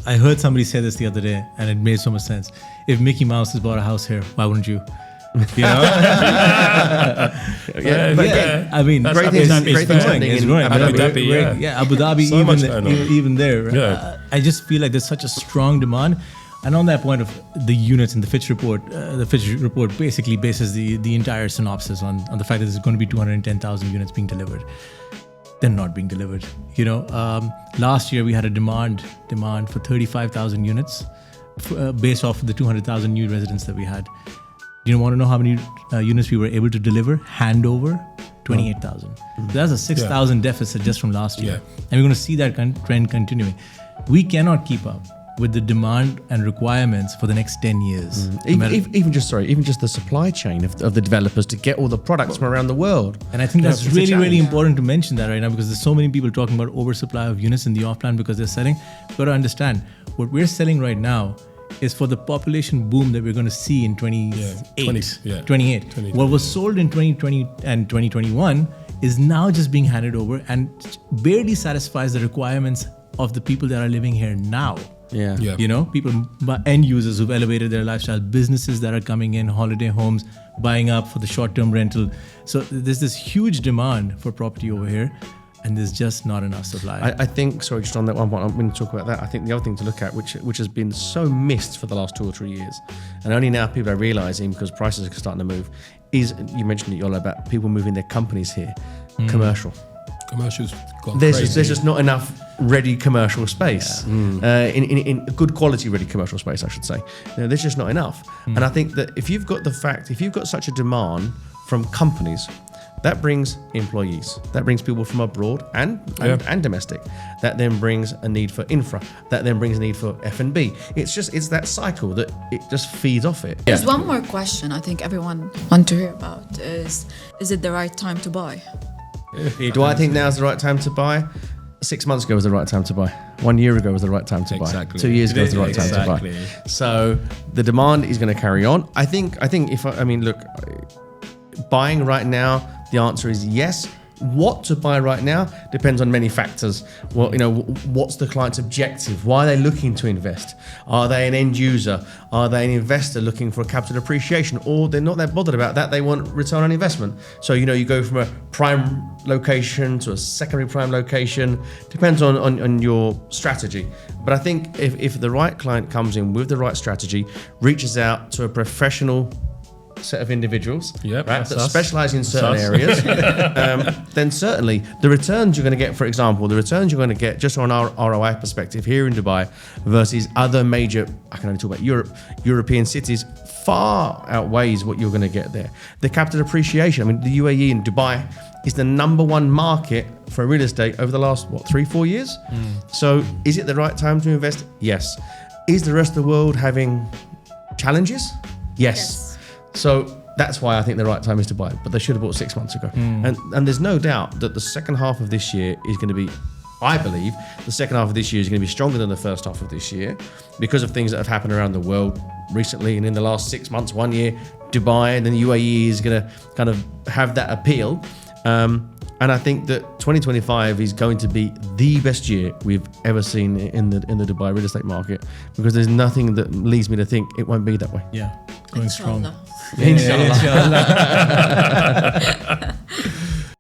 I heard somebody say this the other day, and it made so much sense. If Mickey Mouse has bought a house here, why wouldn't you? You know? I mean, great things happening in Abu Dhabi. Abu Dhabi, so even there. Yeah. I just feel like there's such a strong demand. And on that point of the units in the Fitch report basically bases the entire synopsis on the fact that there's going to be 210,000 units being delivered. They're not being delivered. You know, last year we had a demand for 35,000 units based off of the 200,000 new residents that we had. You want to know how many units we were able to deliver? Handover, 28,000. So that's a 6,000 deficit just from last year. Yeah. And we're going to see that trend continuing. We cannot keep up with the demand and requirements for the next 10 years. Even just the supply chain of the developers to get all the products from around the world. And I think that's really important to mention that right now, because there's so many people talking about oversupply of units in the off-plan because they're selling. You've got to understand, what we're selling right now is for the population boom that we're going to see in 28. What was sold in 2020 and 2021 is now just being handed over and barely satisfies the requirements of the people that are living here now. Yeah. You know, people, end users who've elevated their lifestyle, businesses that are coming in, holiday homes, buying up for the short-term rental. So there's this huge demand for property over here, and there's just not enough supply. I think, sorry, just on that one point, I'm going to talk about that. I think the other thing to look at, which has been so missed for the last 2 or 3 years, and only now people are realising because prices are starting to move, is, you mentioned it, Yola, about people moving their companies here, commercial. Commercial's gone there's crazy. There's just not enough ready commercial space, in good quality ready commercial space, I should say. There's just not enough. And I think that if you've got such a demand from companies, that brings employees, that brings people from abroad and domestic. That then brings a need for infra. That then brings a need for F&B. It's that cycle that it just feeds off it. There's one more question I think everyone want to hear about is it the right time to buy? Do I think now's the right time to buy? 6 months ago was the right time to buy. 1 year ago was the right time to buy. 2 years ago was the right time to buy. So the demand is going to carry on. I think look, buying right now, the answer is yes. What to buy right now depends on many factors. Well, what's the client's objective? Why are they looking to invest? Are they an end user? Are they an investor looking for a capital appreciation? Or they're not that bothered about that. They want return on investment. So, you go from a prime location to a secondary prime location. Depends on your strategy. But I think if the right client comes in with the right strategy, reaches out to a professional set of individuals that specialize in certain areas, then certainly the returns you're going to get, for example, just on our ROI perspective here in Dubai versus other major, I can only talk about European cities, far outweighs what you're going to get there. The capital appreciation, the UAE and Dubai is the number one market for real estate over the last, 3-4 years? So is it the right time to invest? Yes. Is the rest of the world having challenges? Yes. So that's why I think the right time is to buy. But they should have bought 6 months ago. And there's no doubt that the second half of this year is going to be, I believe, the second half of this year is going to be stronger than the first half of this year because of things that have happened around the world recently and in the last 6 months, 1 year. Dubai and then the UAE is going to kind of have that appeal. And I think that 2025 is going to be the best year we've ever seen in the Dubai real estate market because there's nothing that leads me to think it won't be that way. Yeah, going strong. Inshallah. Inshallah.